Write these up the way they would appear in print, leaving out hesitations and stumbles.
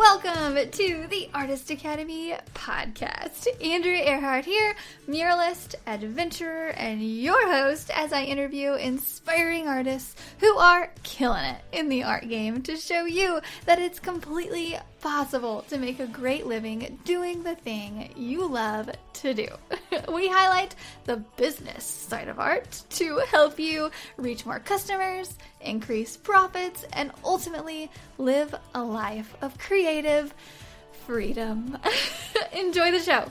Welcome to the Artist Academy podcast. Andrea Earhart here, muralist, adventurer, and your host as I interview inspiring artists who are killing it in the art game to show you that it's completely possible to make a great living doing the thing you love to do. We highlight the business side of art to help you reach more customers, increase profits, and ultimately live a life of creative freedom. Enjoy the show.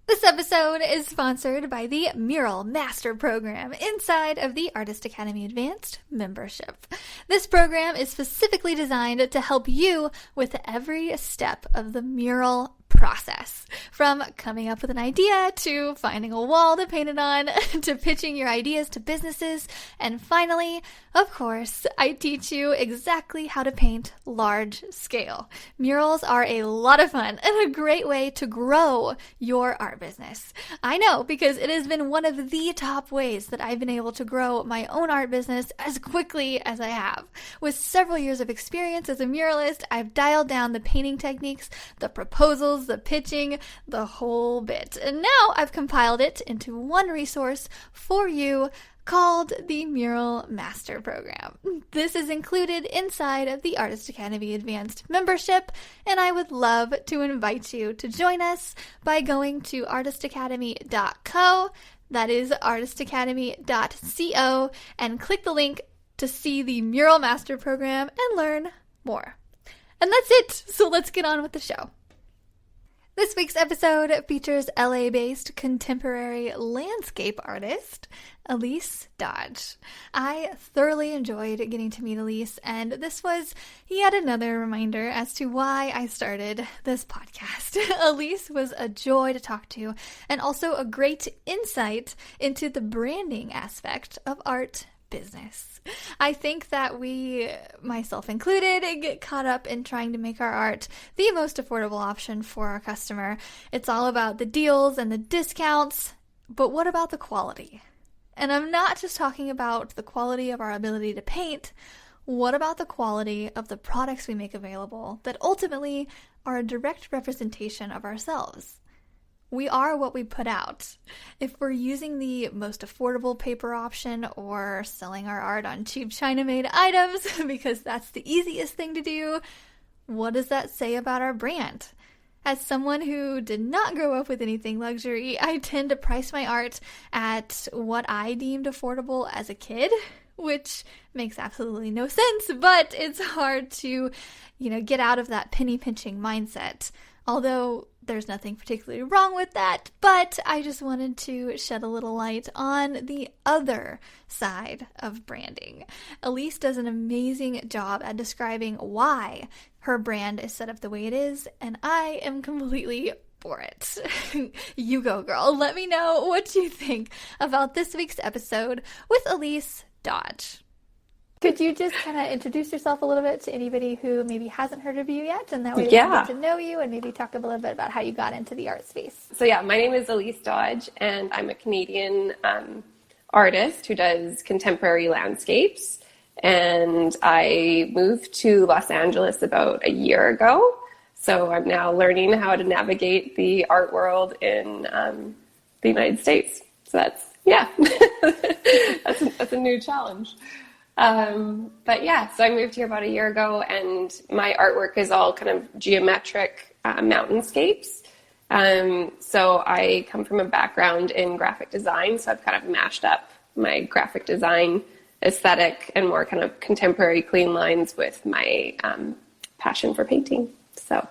This episode is sponsored by the Mural Master Program inside of the Artist Academy Advanced membership. This program is specifically designed to help you with every step of the mural process, from coming up with an idea to finding a wall to paint it on to pitching your ideas to businesses, and finally, of course, I teach you exactly how to paint large scale. Murals are a lot of fun and a great way to grow your art business. I know, because it has been one of the top ways that I've been able to grow my own art business as quickly as I have. With several years of experience as a muralist, I've dialed down the painting techniques, the proposals, the pitching, the whole bit. And now I've compiled it into one resource for you called the Mural Master Program. This is included inside of the Artist Academy Advanced membership, and I would love to invite you to join us by going to artistacademy.co, that is artistacademy.co, and click the link to see the Mural Master Program and learn more. And that's it, so let's get on with the show. This week's episode features LA-based contemporary landscape artist Elyse Dodge. I thoroughly enjoyed getting to meet Elyse, and this was yet another reminder as to why I started this podcast. Elyse was a joy to talk to, and also a great insight into the branding aspect of art business. I think that we, myself included, get caught up in trying to make our art the most affordable option for our customer. It's all about the deals and the discounts, but what about the quality? And I'm not just talking about the quality of our ability to paint. What about the quality of the products we make available that ultimately are a direct representation of ourselves? We are what we put out. If we're using the most affordable paper option or selling our art on cheap China-made items because that's the easiest thing to do, what does that say about our brand? As someone who did not grow up with anything luxury, I tend to price my art at what I deemed affordable as a kid, which makes absolutely no sense, but it's hard to, get out of that penny pinching mindset. Although there's nothing particularly wrong with that, but I just wanted to shed a little light on the other side of branding. Elyse does an amazing job at describing why her brand is set up the way it is, and I am completely for it. You go, girl. Let me know what you think about this week's episode with Elyse Dodge. Could you just kind of introduce yourself a little bit to anybody who maybe hasn't heard of you yet, and that way they can get to know you and maybe talk a little bit about how you got into the art space? So my name is Elyse Dodge, and I'm a Canadian artist who does contemporary landscapes. And I moved to Los Angeles about a year ago, so I'm now learning how to navigate the art world in the United States. So that's that's a new challenge. So I moved here about a year ago, and my artwork is all kind of geometric mountainscapes. So I come from a background in graphic design, so I've kind of mashed up my graphic design aesthetic and more kind of contemporary clean lines with my passion for painting. So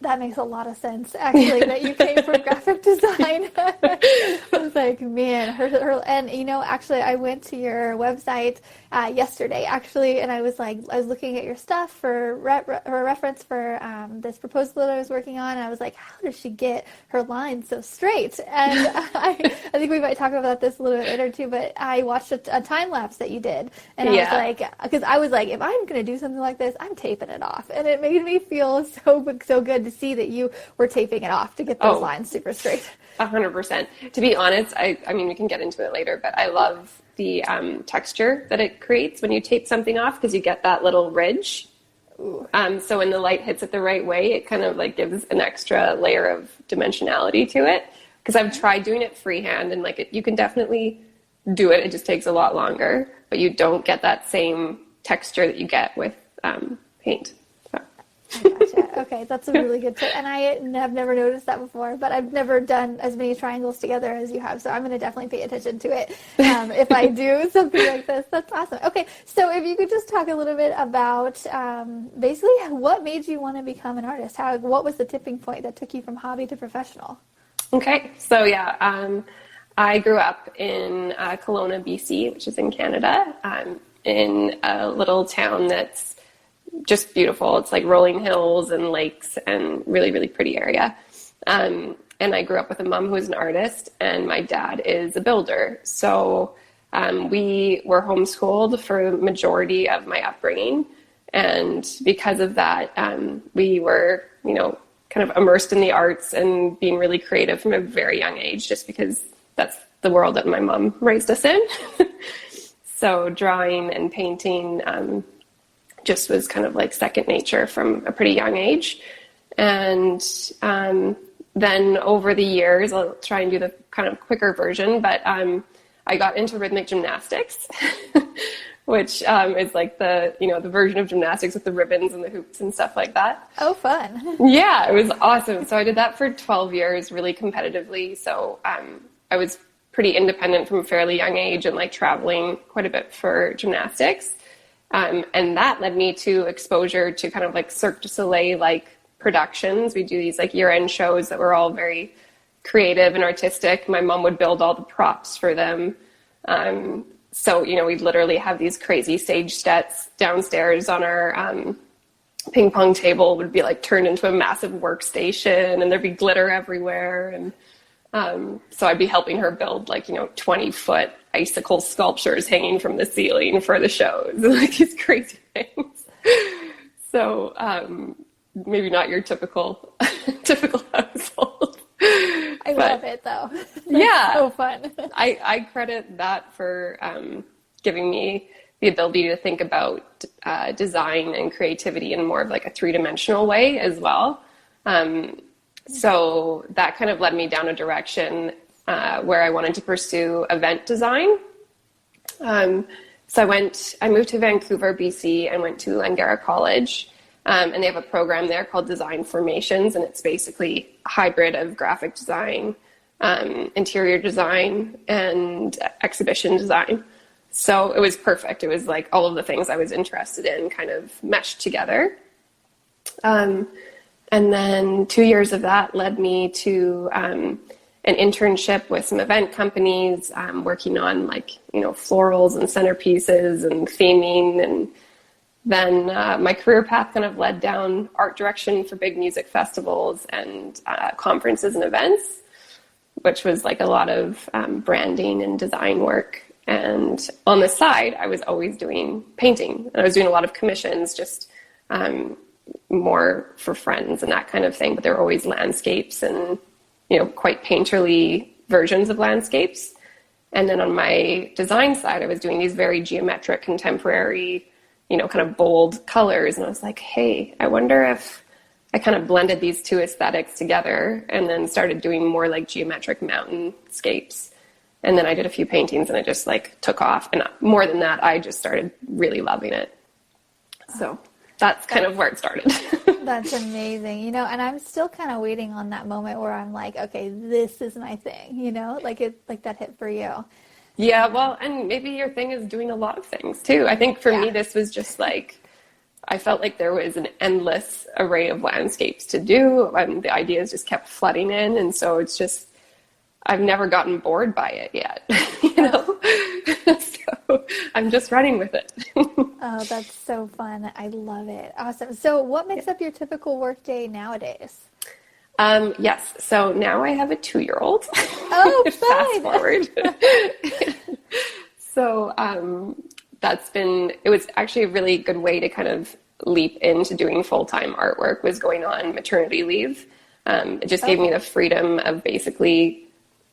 that makes a lot of sense, actually, that you came from graphic design. I was like, man, and actually, I went to your website yesterday, actually, and I was looking at your stuff for reference for this proposal that I was working on, and I was like, how does she get her lines so straight? And I think we might talk about this a little bit later too, but I watched a time lapse that you did, and I was like, because I was like, if I'm going to do something like this, I'm taping it off, and it made me feel so good to see that you were taping it off to get those lines super straight. 100%. To be honest, I mean, we can get into it later, but I love the texture that it creates when you tape something off, because you get that little ridge. So when the light hits it the right way, it kind of like gives an extra layer of dimensionality to it. Because I've tried doing it freehand, and like you can definitely do it. It just takes a lot longer, but you don't get that same texture that you get with paint. So. I gotcha. Okay, that's a really good tip. And I have never noticed that before, but I've never done as many triangles together as you have. So I'm going to definitely pay attention to it if I do something like this. That's awesome. Okay, so if you could just talk a little bit about basically what made you want to become an artist? What was the tipping point that took you from hobby to professional? Okay, so I grew up in Kelowna, BC, which is in Canada, in a little town that's just beautiful. It's like rolling hills and lakes and really, really pretty area. And I grew up with a mom who is an artist, and my dad is a builder. So we were homeschooled for the majority of my upbringing. And because of that, we were, kind of immersed in the arts and being really creative from a very young age, just because that's the world that my mom raised us in. So drawing and painting just was kind of like second nature from a pretty young age. And then over the years, I'll try and do the kind of quicker version, but I got into rhythmic gymnastics, which is like the version of gymnastics with the ribbons and the hoops and stuff like that. Oh, fun. Yeah, it was awesome. So I did that for 12 years really competitively. So I was pretty independent from a fairly young age and like traveling quite a bit for gymnastics. And that led me to exposure to kind of like Cirque du Soleil like productions. We do these like year-end shows that were all very creative and artistic. My mom would build all the props for them. So, we'd literally have these crazy stage sets downstairs on our ping pong table would be like turned into a massive workstation, and there'd be glitter everywhere. And so I'd be helping her build 20-foot icicle sculptures hanging from the ceiling for the shows, like these crazy things. So maybe not your typical household. I love it though. Yeah, so fun. I credit that for giving me the ability to think about design and creativity in more of like a three-dimensional way as well. So that kind of led me down a direction where I wanted to pursue event design. So I moved to Vancouver, BC, and went to Langara College. And they have a program there called Design Formations, and it's basically a hybrid of graphic design, interior design, and exhibition design. So it was perfect. It was like all of the things I was interested in kind of meshed together. And then 2 years of that led me to an internship with some event companies, working on florals and centerpieces and theming. And then my career path kind of led down art direction for big music festivals and conferences and events, which was like a lot of branding and design work. And on the side, I was always doing painting. And I was doing a lot of commissions, just more for friends and that kind of thing. But there were always landscapes and, quite painterly versions of landscapes. And then on my design side, I was doing these very geometric, contemporary, kind of bold colors. And I was like, hey, I wonder if I kind of blended these two aesthetics together and then started doing more like geometric mountainscapes. And then I did a few paintings and it just took off. And more than that, I just started really loving it. So that's kind of where it started. That's amazing. And I'm still kind of waiting on that moment where I'm like, okay, this is my thing, like that hit for you. Yeah, well, and maybe your thing is doing a lot of things too. I think for me, this was just I felt like there was an endless array of landscapes to do, and the ideas just kept flooding in. And so it's just, I've never gotten bored by it yet, So I'm just running with it. Oh, that's so fun. I love it. Awesome. So what makes up your typical workday nowadays? Yes. So now I have a 2-year-old. Oh, fast forward. So it was actually a really good way to kind of leap into doing full-time artwork was going on maternity leave. It just gave me the freedom of basically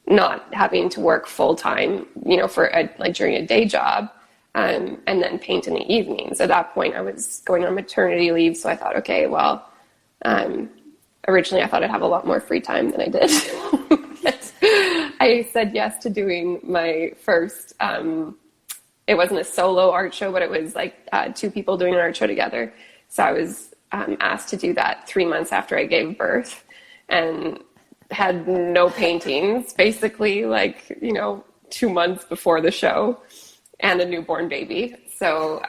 not having to work full-time, during a day job, and then paint in the evenings. At that point, I was going on maternity leave, so I thought, okay, well, originally I thought I'd have a lot more free time than I did. But I said yes to doing my first, it wasn't a solo art show, but it was like 2 people doing an art show together. So I was asked to do that 3 months after I gave birth, and had no paintings, basically 2 months before the show, and a newborn baby. So,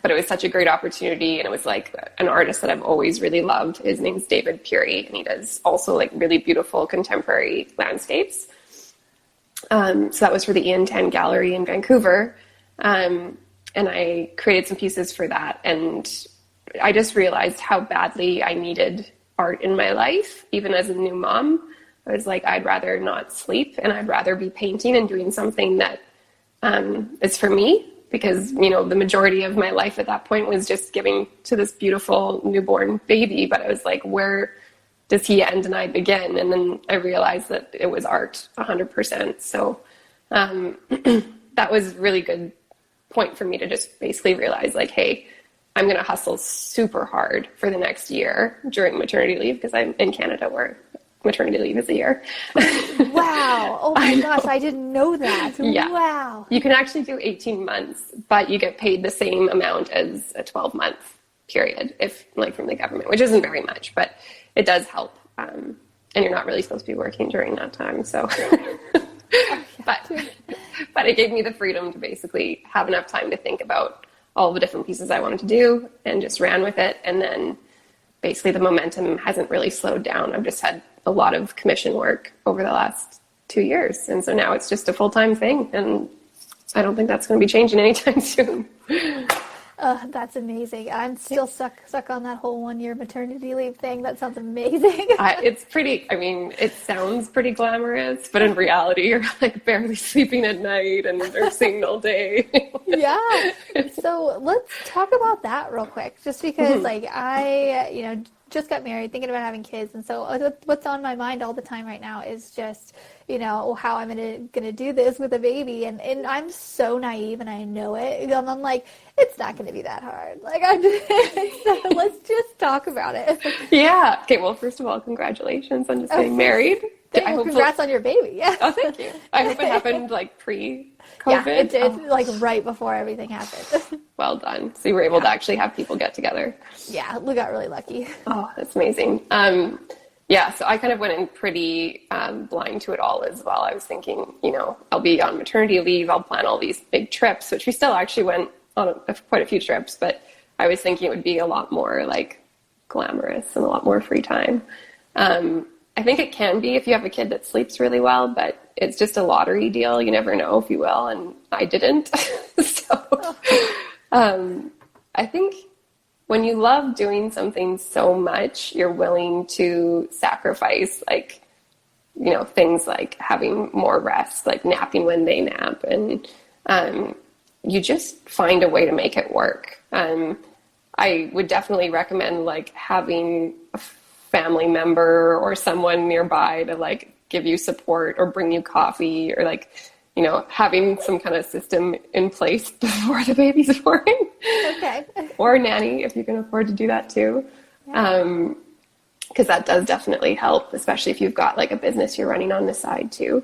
but it was such a great opportunity, and it was like an artist that I've always really loved. His name's David Peary, and he does also like really beautiful contemporary landscapes. So that was for the Ian 10 Gallery in Vancouver. And I created some pieces for that. And I just realized how badly I needed art in my life, even as a new mom. I was like, I'd rather not sleep, and I'd rather be painting and doing something that is for me, because, the majority of my life at that point was just giving to this beautiful newborn baby. But I was like, where does he end and I begin? And then I realized that it was art 100%. So that was really good point for me to just basically realize, like, hey, I'm going to hustle super hard for the next year during maternity leave, because I'm in Canada where maternity leave is a year. Wow. Oh my gosh, I didn't know that. Yeah. Wow. You can actually do 18 months, but you get paid the same amount as a 12-month period, if from the government, which isn't very much, but it does help. And you're not really supposed to be working during that time. So, but it gave me the freedom to basically have enough time to think about all the different pieces I wanted to do, and just ran with it. And then basically the momentum hasn't really slowed down. I've just had a lot of commission work over the last 2 years. And so now it's just a full-time thing, and I don't think that's going to be changing anytime soon. That's amazing. I'm still stuck on that whole 1 year maternity leave thing. That sounds amazing. It's pretty, it sounds pretty glamorous, but in reality, you're like barely sleeping at night and nursing all day. Yeah. So let's talk about that real quick, just because I, just got married, thinking about having kids. And so what's on my mind all the time right now is just, how I'm gonna do this with a baby. And I'm so naive, and I know it. And I'm like, it's not going to be that hard. So let's just talk about it. Yeah. Okay. Well, first of all, congratulations on just getting married. Congrats on your baby. Yeah. Oh, thank you. I hope it happened pre-COVID. Yeah, it did. Right before everything happened. Well done. So you were able to actually have people get together. Yeah, we got really lucky. Oh, that's amazing. So I kind of went in pretty blind to it all as well. I was thinking, I'll be on maternity leave. I'll plan all these big trips, which we still actually went on quite a few trips, but I was thinking it would be a lot more glamorous and a lot more free time. I think it can be if you have a kid that sleeps really well, but it's just a lottery deal. You never know if you will, and I didn't. So I think when you love doing something so much, you're willing to sacrifice things like having more rest, like napping when they nap, and you just find a way to make it work. I would definitely recommend having a family member or someone nearby to give you support or bring you coffee, or having some kind of system in place before the baby's born. Okay. Or a nanny if you can afford to do that too. Yeah. Because that does definitely help, especially if you've got a business you're running on the side too.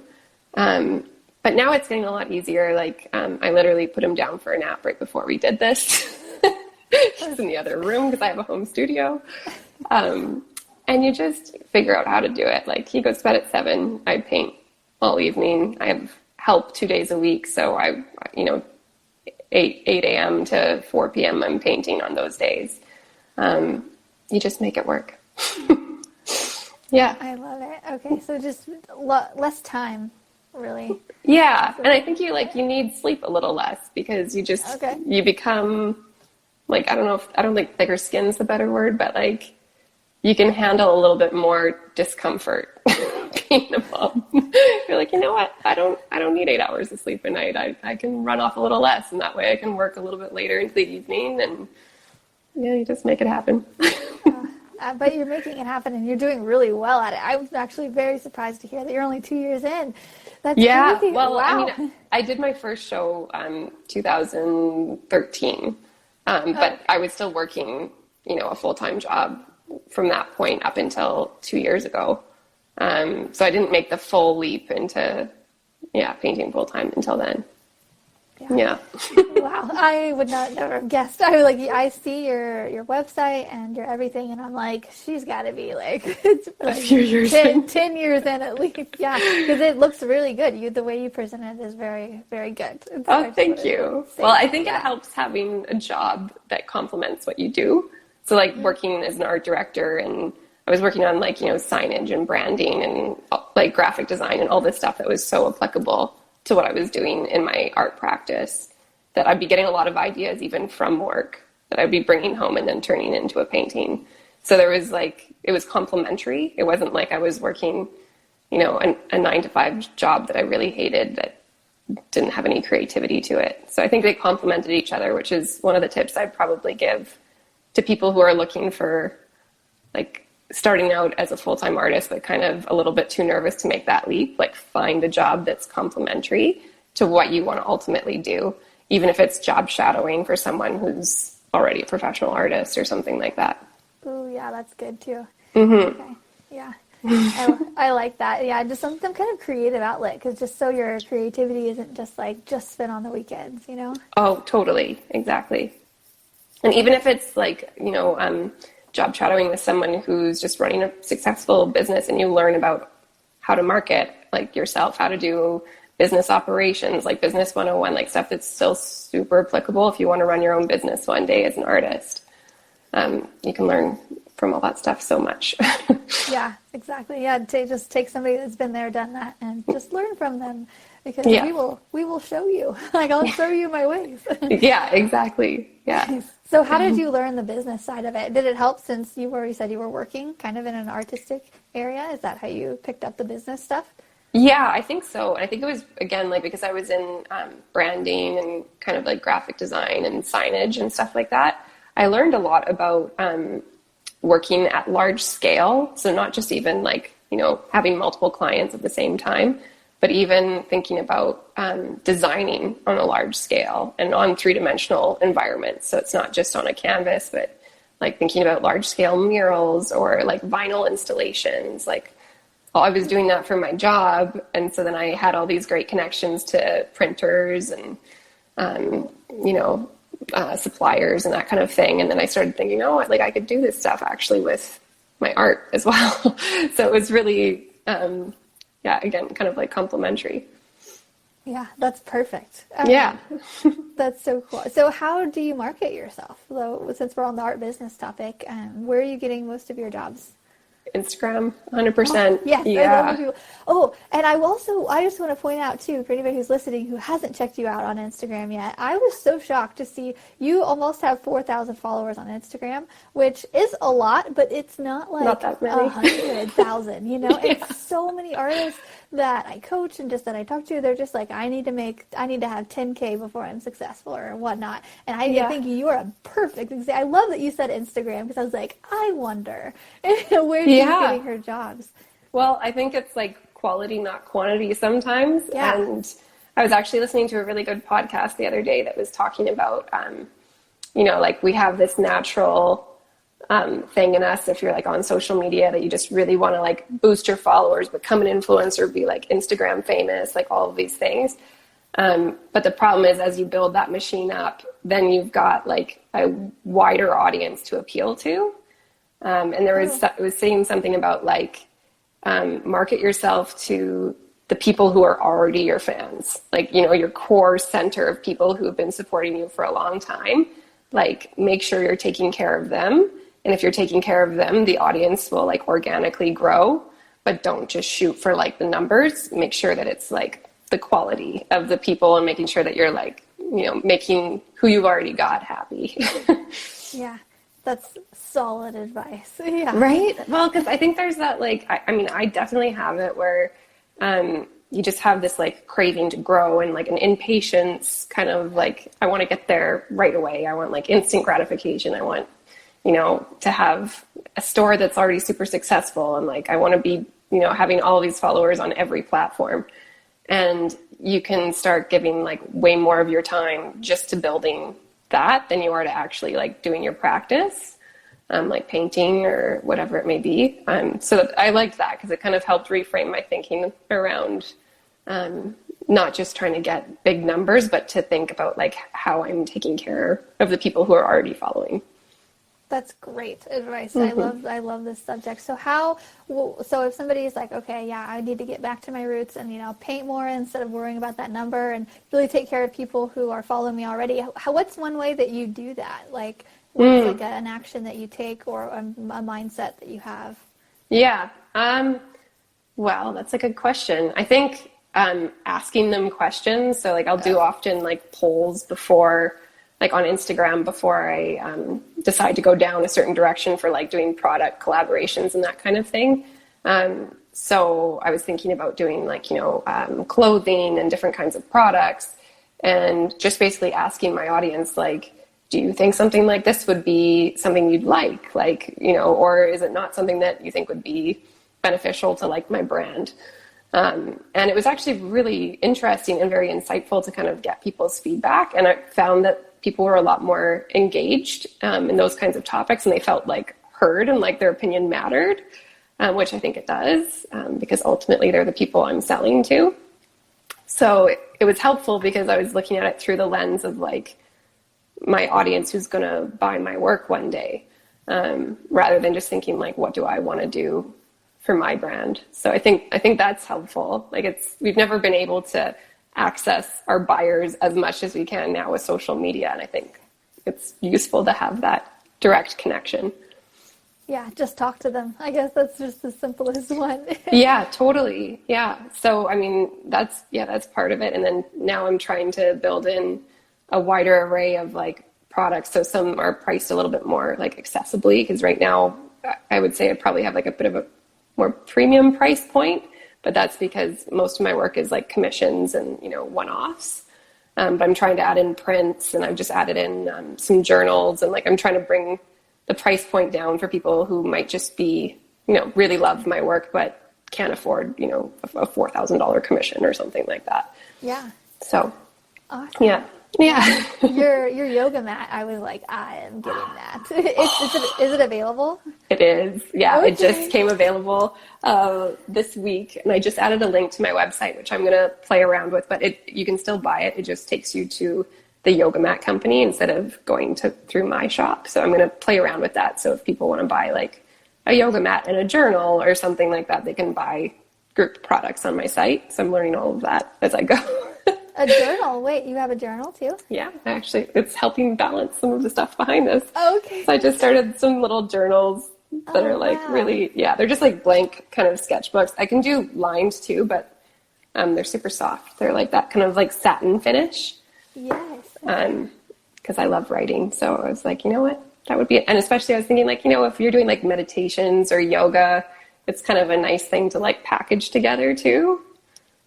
But now it's getting a lot easier. I literally put him down for a nap right before we did this. He's in the other room because I have a home studio. And you just figure out how to do it. He goes to bed at 7. I paint all evening. I have help 2 days a week. So 8 a.m. to 4 p.m. I'm painting on those days. You just make it work. Yeah. I love it. Okay. So just less time. Really? Yeah. And I think you need sleep a little less, because you just, you become I don't think thicker skin's the better word, but you can handle a little bit more discomfort being a mom. You're like, you know what? I don't need 8 hours of sleep a night. I can run off a little less, and that way I can work a little bit later into the evening, and Yeah, you just make it happen. But you're making it happen and you're doing really well at it. I'm actually very surprised to hear that you're only 2 years in. That's crazy. Well, wow. I mean, I did my first show 2013, but I was still working, a full-time job from that point up until 2 years ago. So I didn't make the full leap into, painting full-time until then. Yeah. Wow. I would not never have guessed. I see your website and your everything, and I'm like, she's got to be it's a few years 10 years in at least. Yeah, because it looks really good. The way you present it is very, very good. Oh, thank you. Well, I think it helps having a job that complements what you do. So working as an art director, and I was working on signage and branding and graphic design and all this stuff that was so applicable to what I was doing in my art practice, that I'd be getting a lot of ideas even from work that I'd be bringing home and then turning into a painting. So there was it was complementary. It wasn't like I was working, a 9-to-5 job that I really hated that didn't have any creativity to it. So I think they complemented each other, which is one of the tips I'd probably give to people who are looking for starting out as a full-time artist, but kind of a little bit too nervous to make that leap. Find a job that's complementary to what you want to ultimately do, even if it's job shadowing for someone who's already a professional artist or something like that. Oh, yeah, that's good too. Mm-hmm. Okay. Yeah. I like that. Yeah, just some kind of creative outlet, because just so your creativity isn't just spent on the weekends, Oh, totally. Exactly. And even if it's job shadowing with someone who's just running a successful business, and you learn about how to market yourself, how to do business operations, Business 101, stuff that's still super applicable if you want to run your own business one day as an artist. You can learn from all that stuff so much. Yeah, exactly. Yeah, just take somebody that's been there, done that, and just learn from them, because we will show you. I'll show you my ways. Yeah, exactly. Yeah. So how did you learn the business side of it? Did it help, since you already said you were working kind of in an artistic area? Is that how you picked up the business stuff? Yeah, I think so. I think it was, again, because I was in branding and kind of graphic design and signage and stuff like that. I learned a lot about working at large scale. So not just even having multiple clients at the same time, but even thinking about designing on a large scale and on three-dimensional environments. So it's not just on a canvas, but thinking about large-scale murals or vinyl installations. I was doing that for my job, and so then I had all these great connections to printers and suppliers and that kind of thing. And then I started thinking, I could do this stuff actually with my art as well. So it was really again, kind of complementary. Yeah, that's perfect. Yeah. That's so cool. So how do you market yourself, though, since we're on the art business topic? Where are you getting most of your jobs? Instagram, 100%. Yes, yeah. And I just want to point out, too, for anybody who's listening who hasn't checked you out on Instagram yet, I was so shocked to see you almost have 4,000 followers on Instagram, which is a lot, but it's not that many. 100,000, Yeah. It's so many artists that I coach and just that I talk to, they're just I need to have 10K before I'm successful or whatnot. And I think you are a perfect example. I love that you said Instagram, because I was I wonder where she's getting her jobs. Well, I think it's quality, not quantity sometimes. Yeah. And I was actually listening to a really good podcast the other day that was talking about, we have this natural thing in us, if you're on social media, that you just really want to boost your followers, become an influencer, be Instagram famous, all of these things. But the problem is, as you build that machine up, then you've got a wider audience to appeal to. And it was saying something about market yourself to the people who are already your fans, your core center of people who have been supporting you for a long time. Make sure you're taking care of them. And if you're taking care of them, the audience will organically grow, but don't just shoot for the numbers. Make sure that it's the quality of the people, and making sure that you're making who you've already got happy. Yeah. That's solid advice. Yeah. Right? Well, because I think there's that I definitely have it where you just have this like craving to grow and like an impatience kind of like, I want to get there right away. I want like instant gratification. I want, to have a store that's already super successful. And like, I want to be, having all these followers on every platform. And you can start giving like way more of your time just to building that than you are to actually like doing your practice, like painting or whatever it may be. So I liked that because it kind of helped reframe my thinking around not just trying to get big numbers, but to think about like how I'm taking care of the people who are already following. That's great advice. I love this subject. So so if somebody's like, okay, yeah, I need to get back to my roots and, paint more instead of worrying about that number and really take care of people who are following me already. What's one way that you do that? Like, what's like an action that you take or a mindset that you have? Yeah. Well, that's a good question. I think asking them questions. So like I'll do often like polls before, like on Instagram before I decide to go down a certain direction for like doing product collaborations and that kind of thing. So I was thinking about doing like, clothing and different kinds of products and just basically asking my audience, like, do you think something like this would be something you'd like, or is it not something that you think would be beneficial to like my brand? And it was actually really interesting and very insightful to kind of get people's feedback. And I found that people were a lot more engaged in those kinds of topics, and they felt like heard and like their opinion mattered, which I think it does, because ultimately they're the people I'm selling to. So it was helpful because I was looking at it through the lens of like my audience who's going to buy my work one day, rather than just thinking like, what do I want to do for my brand? So I think that's helpful. Like we've never been able to access our buyers as much as we can now with social media. And I think it's useful to have that direct connection. Yeah, just talk to them. I guess that's just the simplest one. Yeah, totally. Yeah. So, I mean, that's part of it. And then now I'm trying to build in a wider array of like products. So some are priced a little bit more like accessibly, because right now I would say I probably have like a bit of a more premium price point. But that's because most of my work is like commissions and, one-offs. But I'm trying to add in prints, and I've just added in some journals, and like I'm trying to bring the price point down for people who might just be, really love my work, but can't afford, a $4,000 commission or something like that. Yeah. So, awesome. Yeah. Yeah. Your yoga mat, I was like, I am getting that. Is it available? It is. Yeah. Okay. It just came available this week, and I just added a link to my website, which I'm going to play around with, but you can still buy it. It just takes you to the yoga mat company instead of going through my shop. So I'm going to play around with that. So if people want to buy like a yoga mat and a journal or something like that, they can buy group products on my site. So I'm learning all of that as I go. A journal? Wait, you have a journal too? Yeah, actually, it's helping balance some of the stuff behind this. Okay. So I just started some little journals that are like really, they're just like blank kind of sketchbooks. I can do lined too, but they're super soft. They're like that kind of like satin finish. Yes. Because I love writing. So I was like, you know what? That would be it. And especially I was thinking like, if you're doing like meditations or yoga, it's kind of a nice thing to like package together too.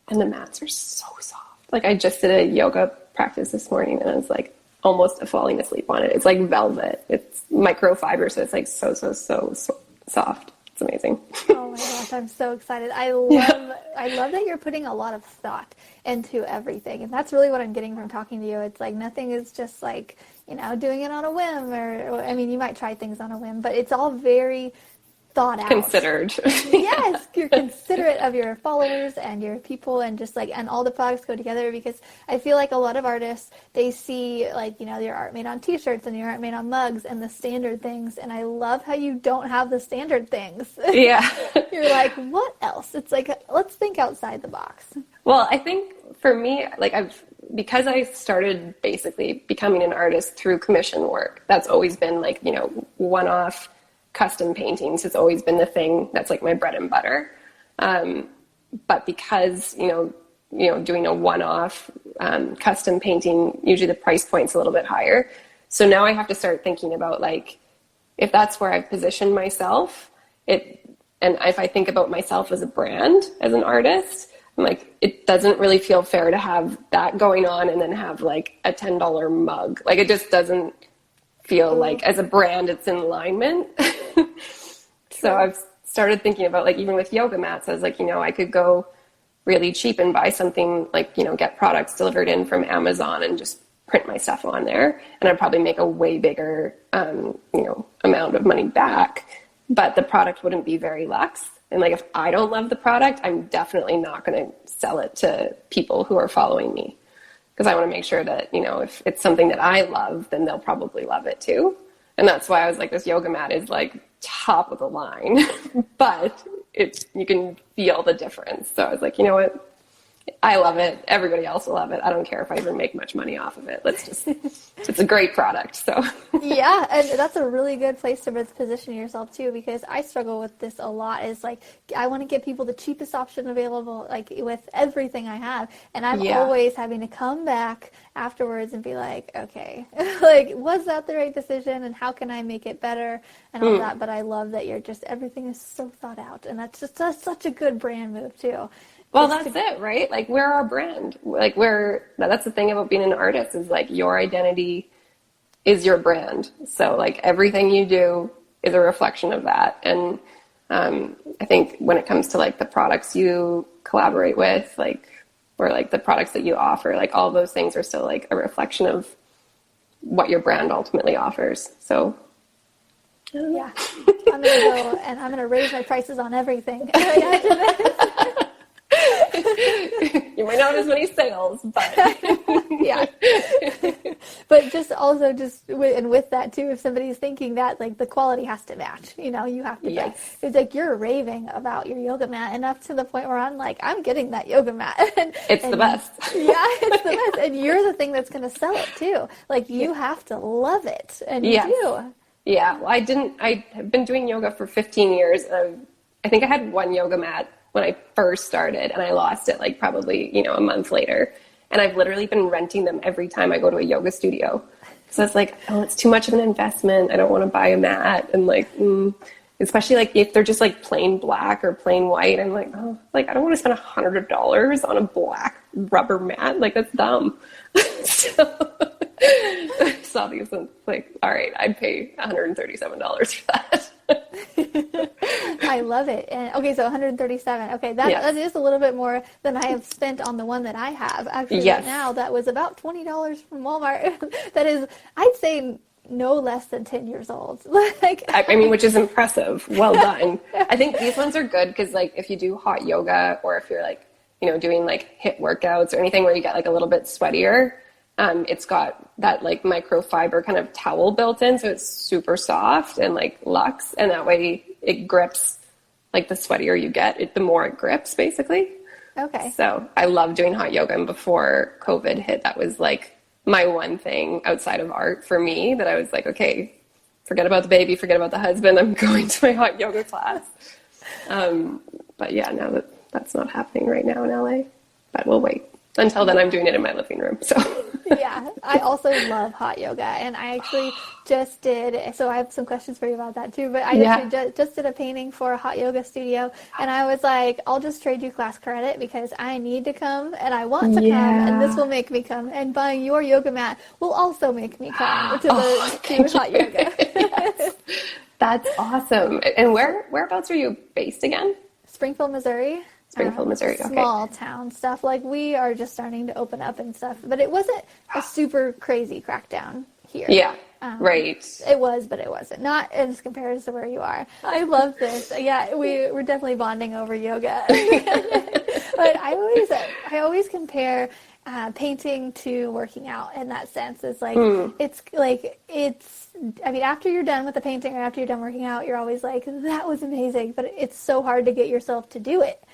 And the mats are so soft. Like I just did a yoga practice this morning, and I was like almost falling asleep on it. It's like velvet. It's microfiber, so it's like so soft. It's amazing. Oh my gosh, I'm so excited. I love that you're putting a lot of thought into everything. And that's really what I'm getting from talking to you. It's like nothing is just like, doing it on a whim, or I mean, you might try things on a whim, but it's all very thought out. Considered. Yes, you're considerate of your followers and your people, and just like, and all the products go together, because I feel like a lot of artists, they see like, your art made on t-shirts and your art made on mugs and the standard things. And I love how you don't have the standard things. Yeah. You're like, what else? It's like, let's think outside the box. Well, I think for me, like because I started basically becoming an artist through commission work, that's always been like, one-off custom paintings has always been the thing that's like my bread and butter. But because, doing a one-off custom painting, usually the price point's a little bit higher. So now I have to start thinking about like, if that's where I've positioned myself, and if I think about myself as a brand, as an artist, I'm like, it doesn't really feel fair to have that going on and then have like a $10 mug. Like it just doesn't feel like as a brand it's in alignment. So I've started thinking about like, even with yoga mats, I was like, I could go really cheap and buy something like, get products delivered in from Amazon and just print my stuff on there. And I'd probably make a way bigger, amount of money back, but the product wouldn't be very luxe. And like, if I don't love the product, I'm definitely not going to sell it to people who are following me, because I want to make sure that, if it's something that I love, then they'll probably love it too. And that's why I was like, this yoga mat is like top of the line, but you can feel the difference. So I was like, you know what? I love it. Everybody else will love it. I don't care if I even make much money off of it. It's a great product. So yeah, and that's a really good place to position yourself too, because I struggle with this a lot. Is like, I want to give people the cheapest option available, like with everything I have. And I'm always having to come back afterwards and be like, okay, like, was that the right decision? And how can I make it better and all that? But I love that everything is so thought out. And that's such a good brand move too. Well, that's it, right? Like, we're our brand. Like, that's the thing about being an artist, is like, your identity is your brand. So like, everything you do is a reflection of that. And I think when it comes to like the products you collaborate with, like, or like the products that you offer, like all those things are still like a reflection of what your brand ultimately offers. So yeah, I'm gonna go and I'm gonna raise my prices on everything. You might not have as many sales, but yeah. But with that too, if somebody's thinking that, like, the quality has to match, you have to like, it's like you're raving about your yoga mat enough to the point where I'm like, I'm getting that yoga mat. It's the best. Yeah, it's the best. And you're the thing that's going to sell it too. Like, you have to love it. And you do. Yeah. Well, I have been doing yoga for 15 years. I think I had one yoga mat when I first started, and I lost it like probably, a month later. And I've literally been renting them every time I go to a yoga studio. So it's like, oh, it's too much of an investment. I don't want to buy a mat. And like, especially like if they're just like plain black or plain white, I'm like, oh, like, I don't want to spend $100 on a black rubber mat. Like, that's dumb. So I saw these and like, all right, I'd pay $137 for that. I love it. And okay, so 137. Okay, that is a little bit more than I have spent on the one that I have. Actually, right now, that was about $20 from Walmart. That is, I'd say, no less than 10 years old. Like, I mean, which is impressive. Well done. I think these ones are good because, like, if you do hot yoga, or if you're like, doing like HIIT workouts or anything where you get like a little bit sweatier, it's got that like microfiber kind of towel built in, so it's super soft and like luxe, and that way it grips. Like, the sweatier you get, the more it grips, basically. Okay. So I love doing hot yoga, and before COVID hit, that was like my one thing outside of art for me that I was like, okay, forget about the baby, forget about the husband, I'm going to my hot yoga class. But yeah, now that's not happening right now in LA, but we'll wait. Until then, I'm doing it in my living room. So yeah, I also love hot yoga, and I actually just did. So I have some questions for you about that too. But I actually just did a painting for a hot yoga studio, and I was like, I'll just trade you class credit because I need to come and I want to come, and this will make me come. And buying your yoga mat will also make me come to hot yoga. Yes. That's awesome. And whereabouts are you based again? Springfield, Missouri. Springfield, Missouri. Okay. Small town stuff. Like, we are just starting to open up and stuff, but it wasn't a super crazy crackdown here. Yeah. Right. It was, but it wasn't. Not as compared to where you are. I love this. Yeah, we're definitely bonding over yoga. But I always compare painting to working out in that sense. It's like, I mean, after you're done with the painting or after you're done working out, you're always like, that was amazing, but it's so hard to get yourself to do it.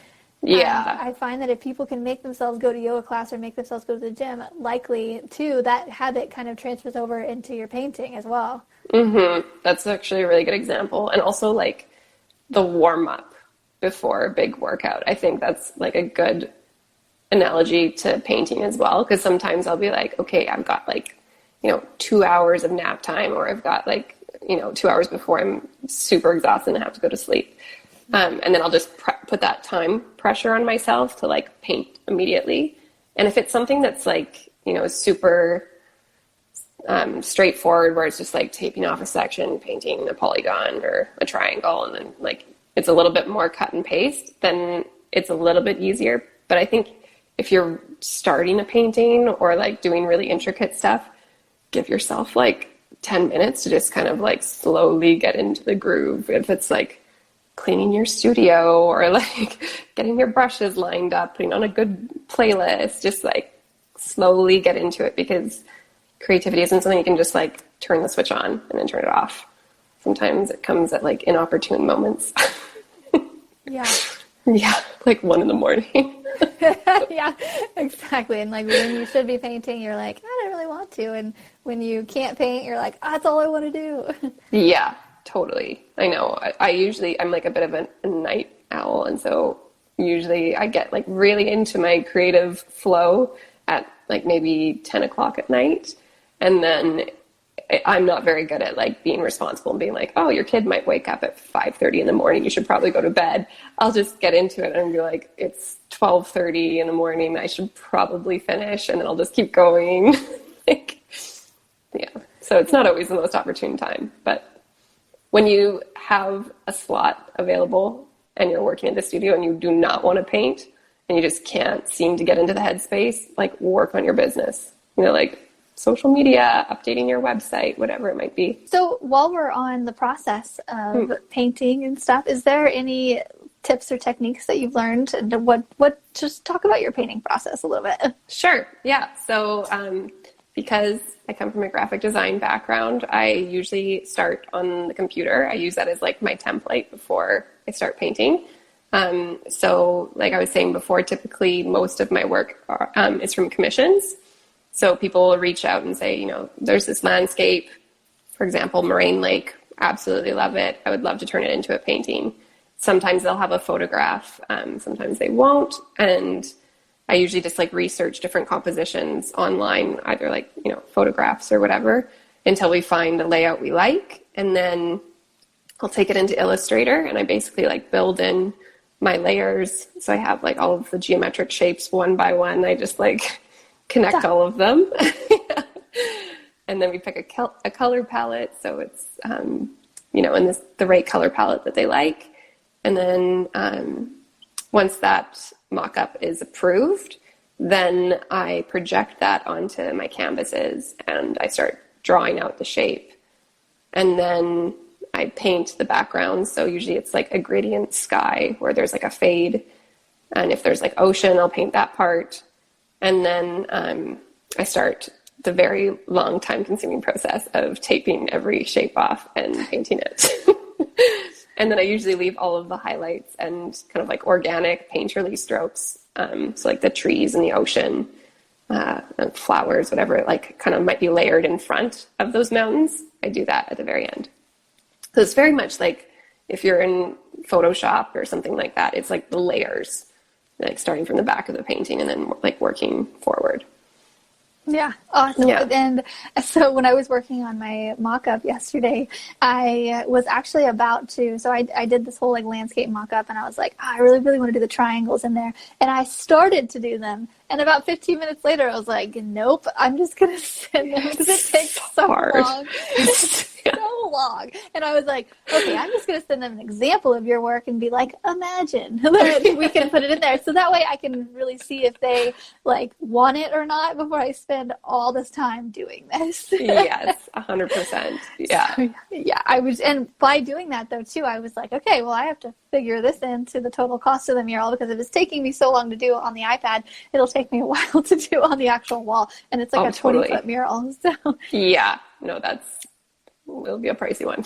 Yeah. I find that if people can make themselves go to yoga class or make themselves go to the gym, likely, too, that habit kind of transfers over into your painting as well. Mm-hmm. That's actually a really good example. And also, like, the warm-up before a big workout. I think that's, like, a good analogy to painting as well, because sometimes I'll be like, okay, I've got, like, 2 hours of nap time, or I've got, like, 2 hours before I'm super exhausted and I have to go to sleep. And then I'll just put that time pressure on myself to like paint immediately. And if it's something that's like, super straightforward, where it's just like taping off a section, painting a polygon or a triangle, and then like it's a little bit more cut and paste, then it's a little bit easier. But I think if you're starting a painting or like doing really intricate stuff, give yourself like 10 minutes to just kind of like slowly get into the groove. If it's like cleaning your studio or like getting your brushes lined up, putting on a good playlist, just like slowly get into it, because creativity isn't something you can just like turn the switch on and then turn it off. Sometimes it comes at like inopportune moments. Yeah. Yeah, like 1 a.m. Yeah, exactly. And like when you should be painting, you're like, I don't really want to. And when you can't paint, you're like, that's all I want to do. Yeah, totally. I know. I'm like a bit of a night owl. And so usually I get like really into my creative flow at like maybe 10 o'clock at night. And then I'm not very good at like being responsible and being like, oh, your kid might wake up at 5:30 in the morning. You should probably go to bed. I'll just get into it and be like, it's 12:30 in the morning. I should probably finish. And then I'll just keep going. Like, yeah. So it's not always the most opportune time. But when you have a slot available and you're working in the studio and you do not want to paint and you just can't seem to get into the headspace, like work on your business, like social media, updating your website, whatever it might be. So while we're on the process of painting and stuff, is there any tips or techniques that you've learned? And just talk about your painting process a little bit. Sure. Yeah. So because I come from a graphic design background, I usually start on the computer. I use that as like my template before I start painting. So like I was saying before, typically most of my work is from commissions. So people will reach out and say, there's this landscape, for example, Moraine Lake, absolutely love it. I would love to turn it into a painting. Sometimes they'll have a photograph, sometimes they won't. And I usually just like research different compositions online, either like, photographs or whatever, until we find a layout we like. And then I'll take it into Illustrator and I basically like build in my layers. So I have like all of the geometric shapes one by one. I just like connect all of them. And then we pick a color palette. So it's, in the right color palette that they like. And then once that mock-up is approved, then I project that onto my canvases and I start drawing out the shape. And then I paint the background. So usually it's like a gradient sky where there's like a fade. And if there's like ocean, I'll paint that part. And then I start the very long time consuming process of taping every shape off and painting it. And then I usually leave all of the highlights and kind of like organic painterly strokes. So like the trees and the ocean, and flowers, whatever, like kind of might be layered in front of those mountains. I do that at the very end. So it's very much like if you're in Photoshop or something like that, it's like the layers, like starting from the back of the painting and then like working forward. Yeah, awesome. Yeah. And so when I was working on my mock-up yesterday, I was actually about to, so I did this whole like landscape mock-up and I was like, I really, really want to do the triangles in there. And I started to do them. And about 15 minutes later, I was like, nope, I'm just going to send them because it takes so long. It's so long. And I was like, okay, I'm just going to send them an example of your work and be like, imagine that we can put it in there. So that way I can really see if they like want it or not before I spend all this time doing this. Yes, 100%. Yeah. So, yeah, and by doing that though too, I was like, okay, well I have to figure this into the total cost of the mural because if it's taking me so long to do on the iPad, it'll take me a while to do on the actual wall. And it's like a 20-foot mural. So yeah, no, it'll be a pricey one.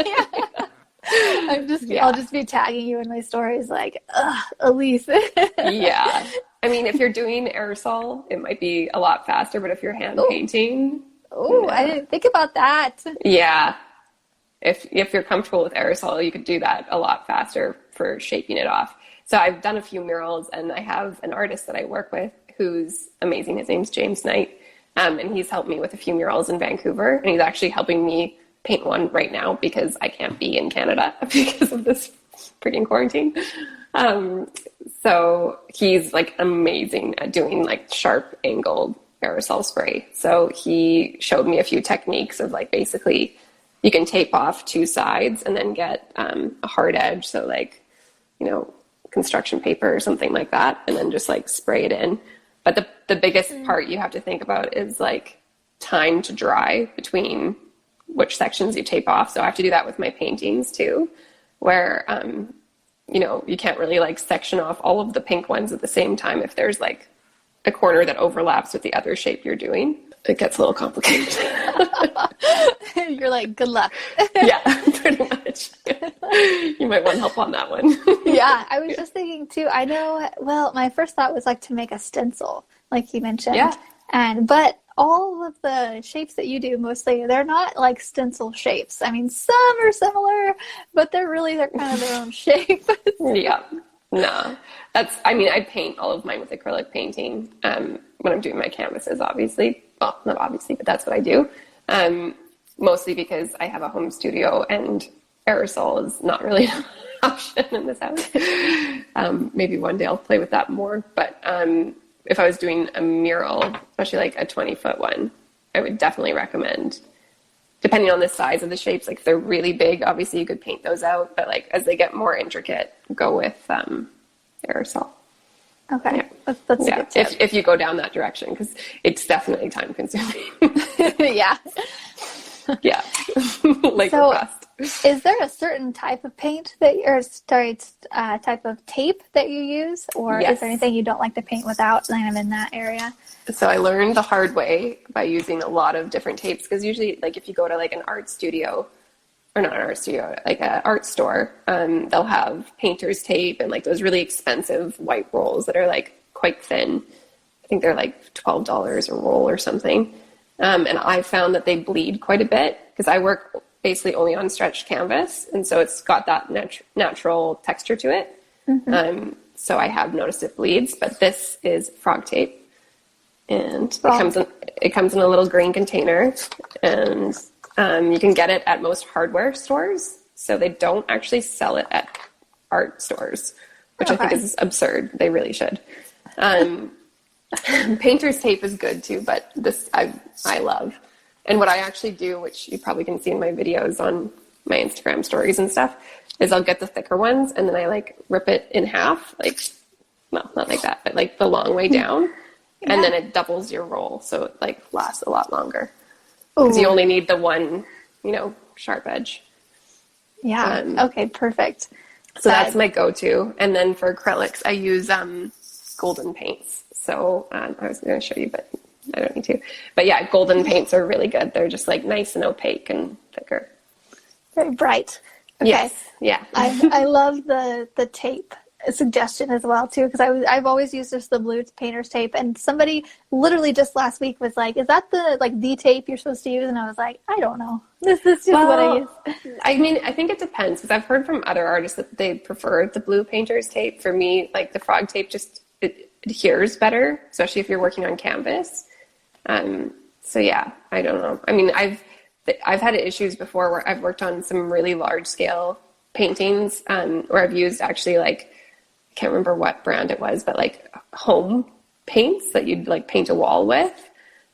Yeah. I'll just be tagging you in my stories like, Elyse. Yeah. I mean, if you're doing aerosol, it might be a lot faster, but if you're hand painting. Oh, I didn't think about that. Yeah. If you're comfortable with aerosol, you could do that a lot faster for shaping it off. So I've done a few murals and I have an artist that I work with who's amazing. His name's James Knight. And he's helped me with a few murals in Vancouver. And he's actually helping me paint one right now because I can't be in Canada because of this pretty in quarantine. So he's like amazing at doing like sharp angled aerosol spray. So he showed me a few techniques of like basically you can tape off two sides and then get a hard edge. So like, construction paper or something like that, and then just like spray it in. But the biggest part you have to think about is like time to dry between which sections you tape off. So I have to do that with my paintings too, where, you can't really like section off all of the pink ones at the same time if there's like a corner that overlaps with the other shape you're doing. It gets a little complicated. You're like, good luck. Yeah, pretty much. You might want help on that one. Yeah, I was just thinking too, I know, well, my first thought was like to make a stencil, like you mentioned. Yeah. But all of the shapes that you do, mostly, they're not like stencil shapes. I mean, some are similar, but they're kind of their own shape. Yeah. No. I paint all of mine with acrylic painting when I'm doing my canvases, obviously. Well, not obviously, but that's what I do. Mostly because I have a home studio and aerosol is not really an option in this house. Maybe one day I'll play with that more. But if I was doing a mural, especially like a 20-foot one, I would definitely recommend, depending on the size of the shapes, like if they're really big, obviously you could paint those out. But like as they get more intricate, go with aerosol. Okay, yeah. that's a good tip. If you go down that direction, because it's definitely time consuming. Yeah. Yeah. Like so, fast. Is there a certain type of paint type of tape that you use, or Yes. is there anything you don't like to paint without kind of in that area? So I learned the hard way by using a lot of different tapes, because usually, like if you go to like an art studio, or not an art studio, like an art store, they'll have painter's tape and like those really expensive white rolls that are like quite thin. I think they're like $12 a roll or something. And I found that they bleed quite a bit because I work basically only on stretched canvas. And so it's got that natural texture to it. Mm-hmm. So I have noticed it bleeds, but this is frog tape. And it comes in a little green container, and you can get it at most hardware stores. So they don't actually sell it at art stores, which I think is absurd. They really should. Painter's tape is good too, but this I love. And what I actually do, which you probably can see in my videos on my Instagram stories and stuff, is I'll get the thicker ones and then I like rip it in half, like, well, not like that, but like the long way down. Yeah. And then it doubles your roll, so it like lasts a lot longer. Because you only need the one, sharp edge. Yeah. Okay, perfect. So that's my go-to. And then for acrylics, I use golden paints. So I was going to show you, but I don't need to. But yeah, golden paints are really good. They're just like nice and opaque and thicker. Very bright. Okay. Yes. Yeah. I love the tape suggestion as well too, because I've always used just the blue painter's tape, and somebody literally just last week was like, is that the tape you're supposed to use? And I was like, I don't know, this is just what I use. I mean, I think it depends, because I've heard from other artists that they prefer the blue painter's tape. For me, like the frog tape just it adheres better, especially if you're working on canvas. So yeah, I don't know. I mean, I've had issues before where I've worked on some really large scale paintings where I've used actually like, I can't remember what brand it was, but like home paints that you'd like paint a wall with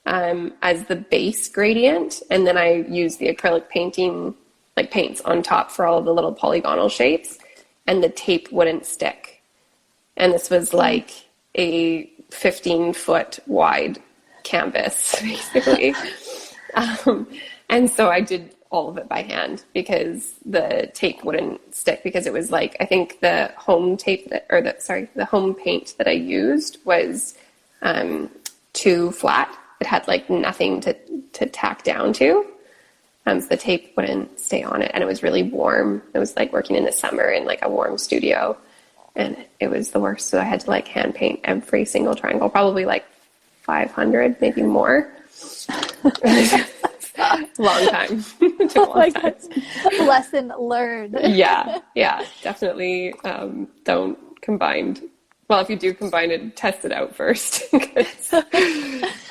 as the base gradient. And then I use the acrylic paints on top for all of the little polygonal shapes, and the tape wouldn't stick. And this was like a 15-foot wide canvas, basically. And so I did all of it by hand because the tape wouldn't stick, because it was like, I think the home tape the home paint that I used was too flat. It had like nothing to tack down to. So the tape wouldn't stay on it, and it was really warm. It was like working in the summer in like a warm studio, and it was the worst. So I had to like hand paint every single triangle, probably like 500, maybe more. Long time. Took a long time. Lesson learned. Yeah, definitely don't combine. Well, if you do combine it, test it out first, because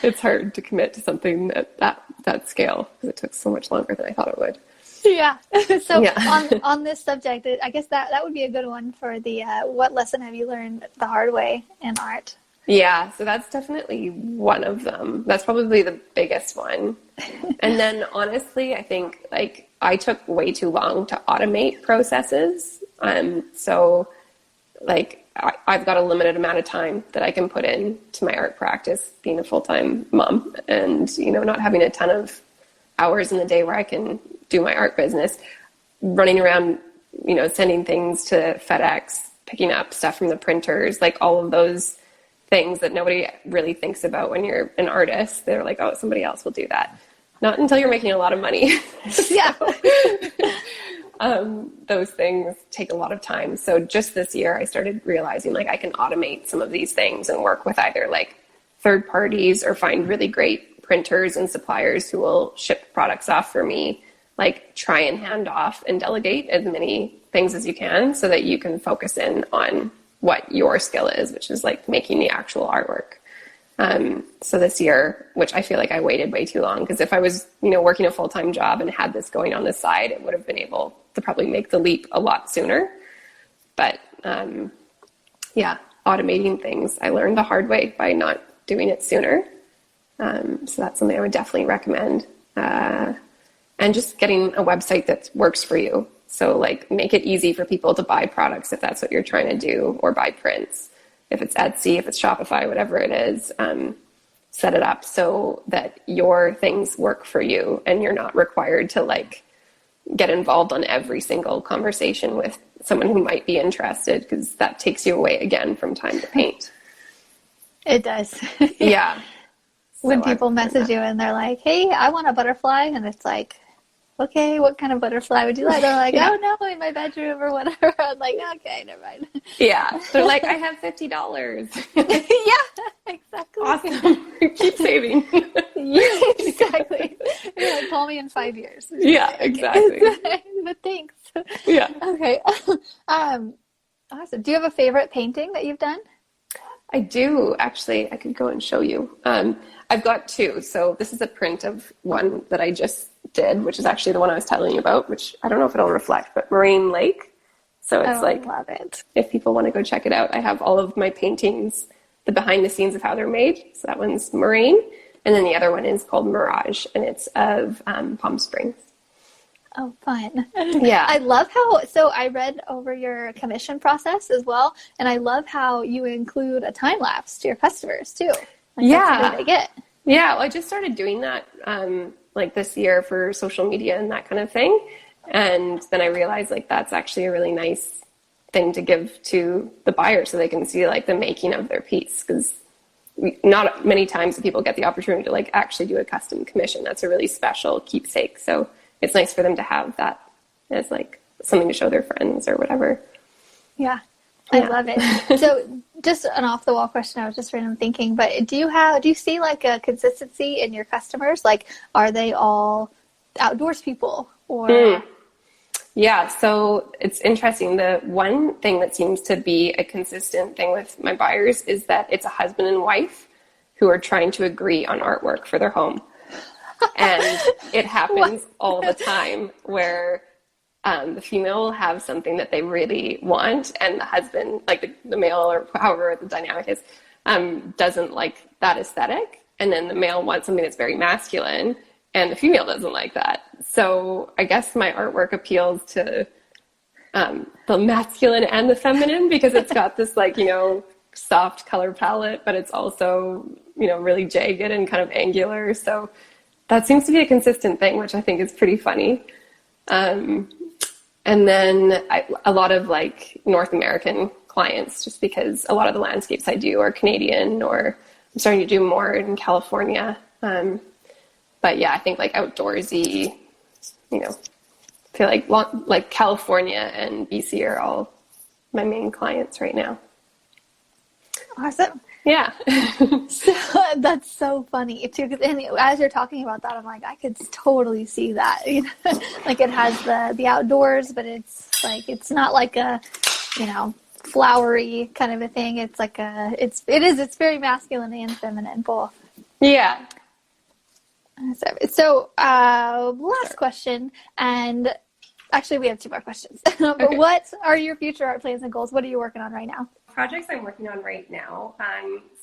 it's hard to commit to something at that scale, because it took so much longer than I thought it would. Yeah. So Yeah. on this subject, I guess that would be a good one for the what lesson have you learned the hard way in art? Yeah, so that's definitely one of them. That's probably the biggest one. And then honestly, I think like I took way too long to automate processes. So like I've got a limited amount of time that I can put in to my art practice, being a full-time mom, and not having a ton of hours in the day where I can do my art business, running around, sending things to FedEx, picking up stuff from the printers, like all of those things that nobody really thinks about when you're an artist. They're like, oh, somebody else will do that. Not until you're making a lot of money. Yeah. Those things take a lot of time. So just this year, I started realizing like I can automate some of these things and work with either like third parties or find really great printers and suppliers who will ship products off for me. Like try and hand off and delegate as many things as you can so that you can focus in on what your skill is, which is like making the actual artwork. So this year, which I feel like I waited way too long, because if I was, working a full-time job and had this going on the side, it would have been able to probably make the leap a lot sooner. But yeah, automating things, I learned the hard way by not doing it sooner. So that's something I would definitely recommend. And just getting a website that works for you. So like make it easy for people to buy products if that's what you're trying to do, or buy prints. If it's Etsy, if it's Shopify, whatever it is, set it up so that your things work for you and you're not required to like get involved on every single conversation with someone who might be interested, because that takes you away again from time to paint. It does. Yeah. When people message you and they're like, hey, I want a butterfly, and it's like, okay, what kind of butterfly would you like? They're like, oh no, in my bedroom or whatever. I'm like, okay, never mind. Yeah. They're like, I have $50. Yeah, exactly. Awesome. Keep saving. Yeah, exactly. You're like, call me in 5 years. Yeah, exactly. But thanks. Yeah. Okay. Awesome. Do you have a favorite painting that you've done? I do, actually. I could go and show you. I've got two. So this is a print of one that I just did, which is actually the one I was telling you about, which I don't know if it'll reflect, but Moraine Lake. So it's I love it. If people want to go check it out, I have all of my paintings, the behind the scenes of how they're made. So that one's Moraine. And then the other one is called Mirage, and it's of Palm Springs. Oh, fun. Yeah. I love so I read over your commission process as well, and I love how you include a time lapse to your customers too. Like, yeah. That's what I get. Yeah. Well, I just started doing that like this year for social media and that kind of thing. And then I realized like that's actually a really nice thing to give to the buyer so they can see like the making of their piece, because not many times do people get the opportunity to like actually do a custom commission. That's a really special keepsake. So it's nice for them to have that as like something to show their friends or whatever. Yeah, I love it. So just an off the wall question, I was just random thinking, but do you see like a consistency in your customers? Like, are they all outdoors people or? Yeah, so it's interesting. The one thing that seems to be a consistent thing with my buyers is that it's a husband and wife who are trying to agree on artwork for their home. And it happens all the time where the female will have something that they really want, and the husband, like the male or however the dynamic is, doesn't like that aesthetic. And then the male wants something that's very masculine, and the female doesn't like that. So I guess my artwork appeals to the masculine and the feminine, because it's got this like, soft color palette, but it's also, really jagged and kind of angular. So that seems to be a consistent thing, which I think is pretty funny. And then a lot of like North American clients, just because a lot of the landscapes I do are Canadian, or I'm starting to do more in California. But yeah, I think like outdoorsy, I feel like California and BC are all my main clients right now. Awesome. Yeah. So that's so funny too, because as you're talking about that, I'm like, I could totally see that. Like it has the outdoors, but it's like it's not like a flowery kind of a thing. It's like it's very masculine and feminine both. Yeah. So, last question, and actually we have two more questions. But Okay. what are your future art plans and goals? What are you working on right now? Projects I'm working on right now.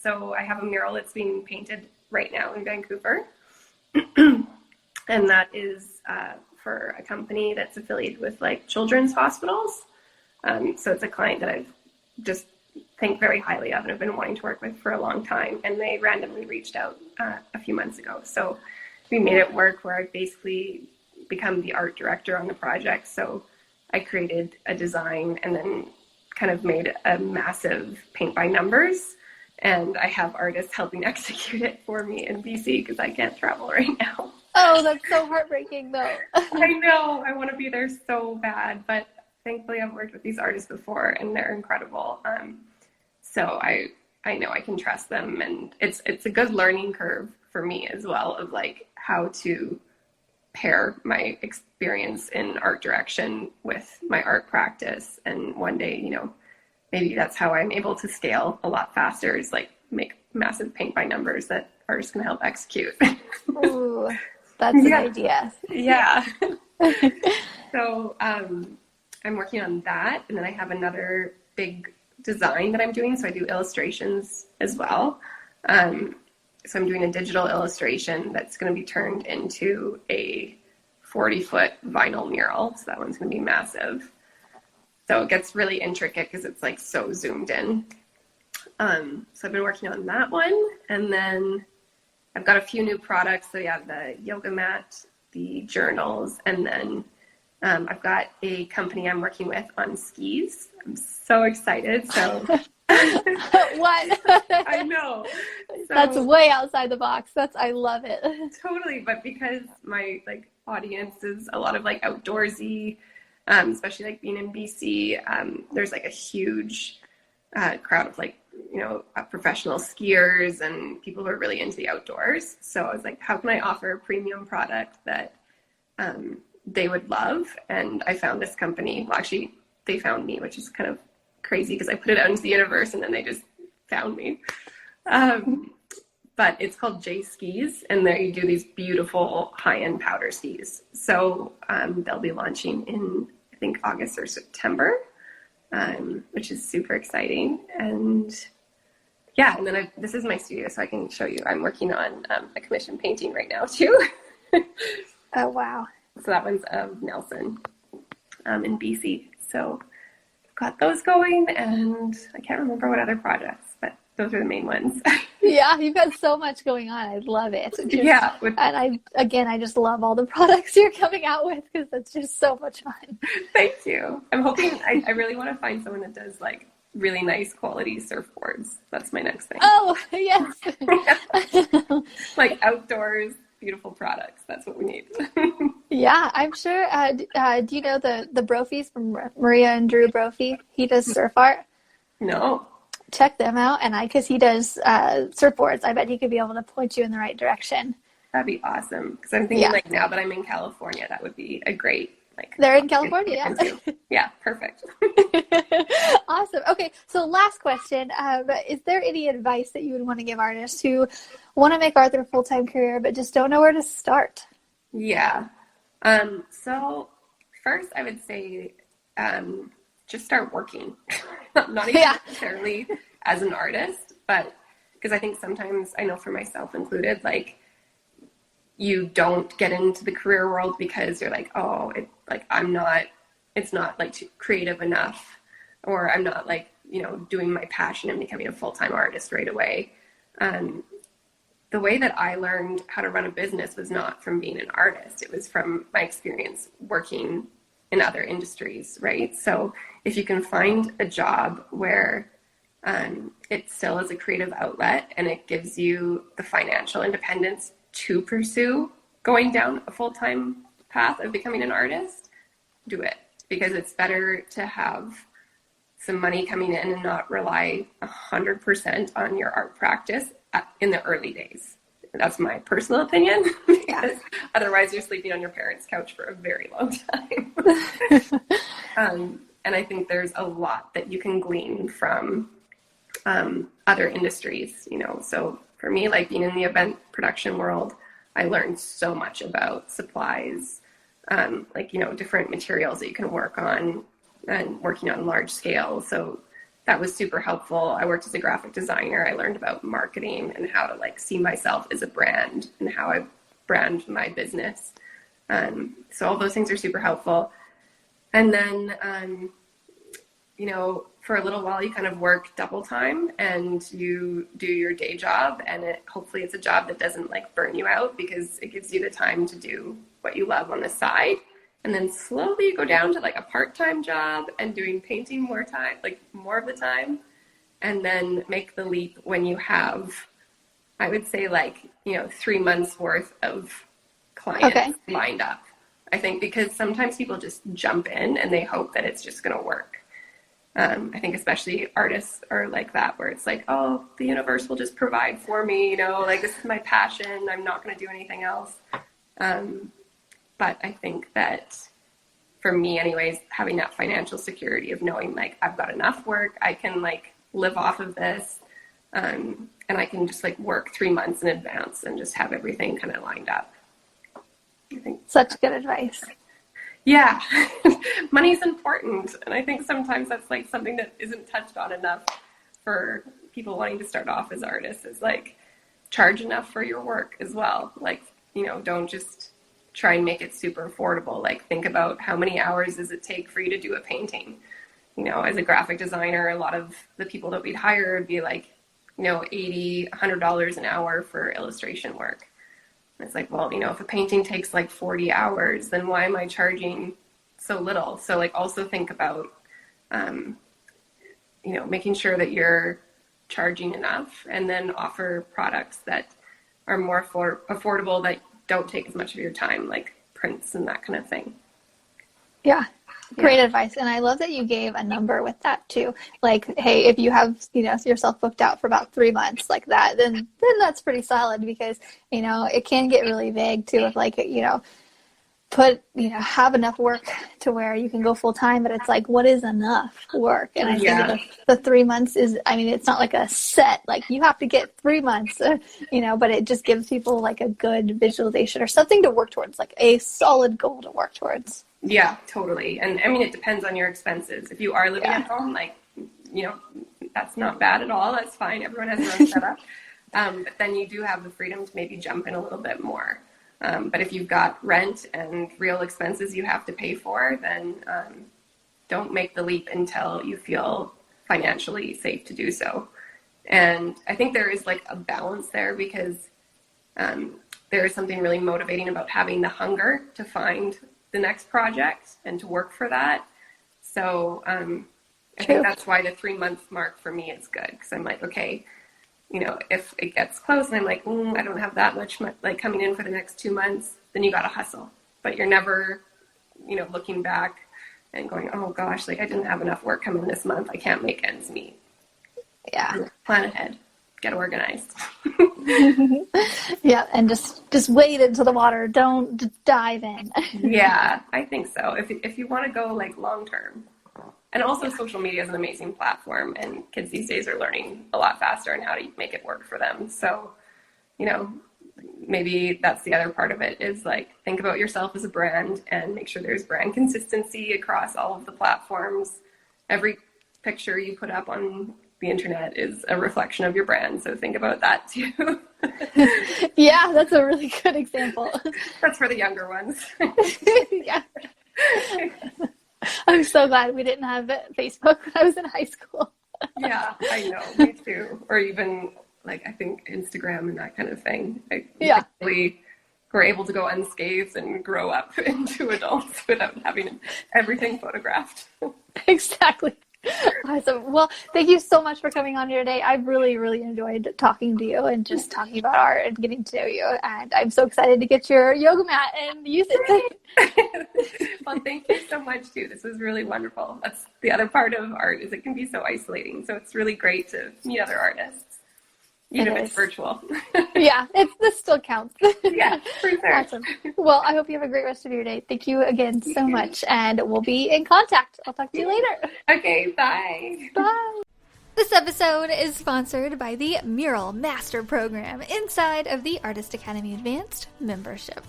So I have a mural that's being painted right now in Vancouver. And that is for a company that's affiliated with like children's hospitals. So it's a client that I've just think very highly of and have been wanting to work with for a long time. And they randomly reached out a few months ago. So we made it work where I've basically become the art director on the project. So I created a design and then kind of made a massive paint by numbers. And I have artists helping execute it for me in BC because I can't travel right now. Oh, that's so heartbreaking, though. I know. I want to be there so bad, but thankfully I've worked with these artists before and they're incredible. So I know I can trust them, and it's a good learning curve for me as well of like how to pair my experience in art direction with my art practice. And one day, you know, maybe that's how I'm able to scale a lot faster, is like make massive paint by numbers that artists can help execute. Ooh, that's an idea. Yeah. So I'm working on that. And then I have another big design that I'm doing. So I do illustrations as well. So I'm doing a digital illustration that's going to be turned into a 40-foot vinyl mural. So that one's going to be massive. So it gets really intricate because it's like so zoomed in. So I've been working on that one. And then I've got a few new products. So yeah, the yoga mat, the journals, and then I've got a company I'm working with on skis. I'm so excited. So What? I know. So, That's way outside the box. I love it. Totally. But because my like audience is a lot of like outdoorsy, especially like being in BC, there's like a huge crowd of like, you know, professional skiers and people who are really into the outdoors. So I was like, how can I offer a premium product that they would love? And I found this company. Well, actually, they found me, which is kind of crazy because I put it out into the universe and then they just found me. But it's called J Skis, and there you do these beautiful high-end powder skis. So they'll be launching in, I think, August or September, which is super exciting. And yeah, and then this is my studio, so I can show you. I'm working on a commission painting right now too. Oh, wow. So that one's of Nelson in BC. So I've got those going, and I can't remember what other projects, but those are the main ones. Yeah, you've got so much going on. I love it. Yeah. And I just love all the products you're coming out with because it's just so much fun. Thank you. I'm hoping, I really want to find someone that does like really nice quality surfboards. That's my next thing. Oh, yes. Like outdoors, beautiful products. That's what we need. Yeah, I'm sure. Do you know the Brophies from Maria and Drew Brophy? He does surf art. No. Check them out, and because he does surfboards, I bet he could be able to point you in the right direction. That'd be awesome. Because I'm thinking like now that I'm in California, that would be a great like. They're in California, yeah. Yeah, perfect. Awesome. Okay, so last question: is there any advice that you would want to give artists who want to make art their full-time career but just don't know where to start? Yeah. So first, I would say just start working. Not even necessarily as an artist, but because I think sometimes, I know for myself included, like you don't get into the career world because you're like, oh, it's not like too creative enough, or I'm not like, you know, doing my passion and becoming a full-time artist right away. The way that I learned how to run a business was not from being an artist. It was from my experience working in other industries, right? So if you can find a job where it still is a creative outlet and it gives you the financial independence to pursue going down a full-time path of becoming an artist, do it. Because it's better to have some money coming in and not rely 100% on your art practice in the early days. That's my personal opinion, because otherwise you're sleeping on your parents' couch for a very long time. And I think there's a lot that you can glean from other industries, you know. So for me, like being in the event production world, I learned so much about supplies, like, different materials that you can work on and working on large scale. So that was super helpful. I worked as a graphic designer. I learned about marketing and how to like see myself as a brand and how I brand my business. So all those things are super helpful. And then, for a little while, you kind of work double time and you do your day job, and hopefully it's a job that doesn't like burn you out, because it gives you the time to do what you love on the side. And then slowly you go down to like a part-time job and doing painting more of the time, and then make the leap when you have, I would say 3 months worth of clients lined up. I think because sometimes people just jump in and they hope that it's just going to work. I think especially artists are like that, where it's like, oh, the universe will just provide for me, this is my passion. I'm not going to do anything else. But I think that for me anyways, having that financial security of knowing like I've got enough work, I can like live off of this. And I can just like work 3 months in advance and just have everything kind of lined up. I think such good advice. Yeah, money's important. And I think sometimes that's like something that isn't touched on enough for people wanting to start off as artists, is like charge enough for your work as well. Like, don't just try and make it super affordable. Like think about how many hours does it take for you to do a painting? As a graphic designer, a lot of the people that we'd hire would be like, $80, $100 an hour for illustration work. It's like, well, if a painting takes like 40 hours, then why am I charging so little? So like also think about, making sure that you're charging enough, and then offer products that are more affordable, that don't take as much of your time, like prints and that kind of thing. Yeah. Great advice. And I love that you gave a number with that too. Like, hey, if you have, yourself booked out for about 3 months like that, then that's pretty solid, because, it can get really vague too, if like, have enough work to where you can go full time, but it's like, what is enough work? And I think the 3 months is, it's not like a set, like you have to get 3 months, but it just gives people like a good visualization or something to work towards, like a solid goal to work towards. Yeah, totally. And it depends on your expenses. If you are living at home, like, that's not bad at all. That's fine. Everyone has their own setup. But then you do have the freedom to maybe jump in a little bit more. But if you've got rent and real expenses you have to pay for, then don't make the leap until you feel financially safe to do so. And I think there is like a balance there, because there is something really motivating about having the hunger to find the next project and to work for that. So I think that's why the 3 month mark for me is good, because I'm like, okay, if it gets close and I'm like, I don't have that much like coming in for the next 2 months, then you got to hustle. But you're never, looking back and going, oh gosh, like I didn't have enough work coming this month. I can't make ends meet. Yeah. Plan ahead. Get organized. Yeah, and just wade into the water. Don't dive in. Yeah, I think so. If you want to go like long term. And also social media is an amazing platform, and kids these days are learning a lot faster on how to make it work for them. So, maybe that's the other part of it, is like think about yourself as a brand and make sure there's brand consistency across all of the platforms. Every picture you put up on the internet is a reflection of your brand. So think about that too. Yeah, that's a really good example. That's for the younger ones. Yeah. I'm so glad we didn't have Facebook when I was in high school. Yeah, I know. Me too. Or even like, I think Instagram and that kind of thing. Really were able to go unscathed and grow up into adults without having everything photographed. Exactly. Awesome. Well, thank you so much for coming on here today. I've really, really enjoyed talking to you and just talking about art and getting to know you. And I'm so excited to get your yoga mat and use it. Well, thank you so much too. This was really wonderful. That's the other part of art, is it can be so isolating. So it's really great to meet other artists, even if it's virtual. Yeah, this still counts. Yeah, for sure. Awesome. Well, I hope you have a great rest of your day. Thank you again so much, and we'll be in contact. I'll talk to you later. Okay, bye. Bye. This episode is sponsored by the Mural Master Program inside of the Artist Academy Advanced membership.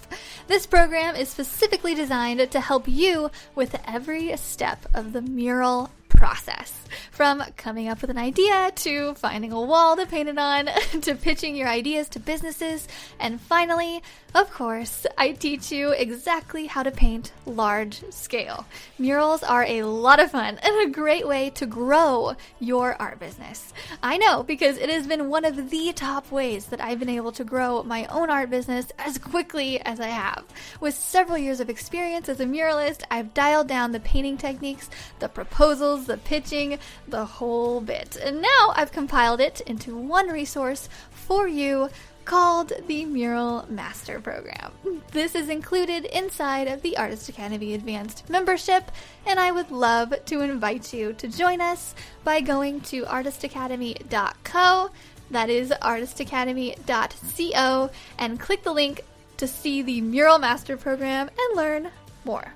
This program is specifically designed to help you with every step of the mural process. From coming up with an idea, to finding a wall to paint it on, to pitching your ideas to businesses, and finally, of course, I teach you exactly how to paint large scale. Murals are a lot of fun and a great way to grow your art business. I know, because it has been one of the top ways that I've been able to grow my own art business as quickly as I have. With several years of experience as a muralist, I've dialed down the painting techniques, the proposals, the pitching, the whole bit. And now I've compiled it into one resource for you called the Mural Master Program. This is included inside of the Artist Academy Advanced membership, and I would love to invite you to join us by going to artistacademy.co, that is artistacademy.co, and click the link to see the Mural Master Program and learn more.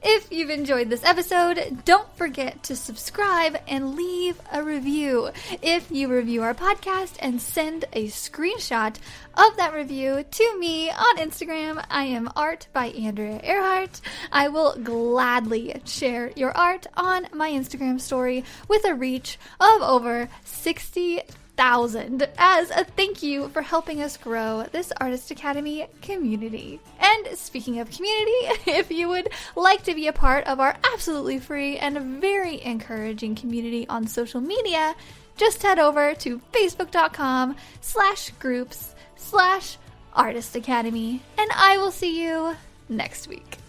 If you've enjoyed this episode, don't forget to subscribe and leave a review. If you review our podcast and send a screenshot of that review to me on Instagram, I am Art by Andrea Earhart. I will gladly share your art on my Instagram story with a reach of over 60,000 as a thank you for helping us grow this Artist Academy community. And speaking of community, if you would like to be a part of our absolutely free and very encouraging community on social media, just head over to facebook.com/groups/Artist Academy, and I will see you next week.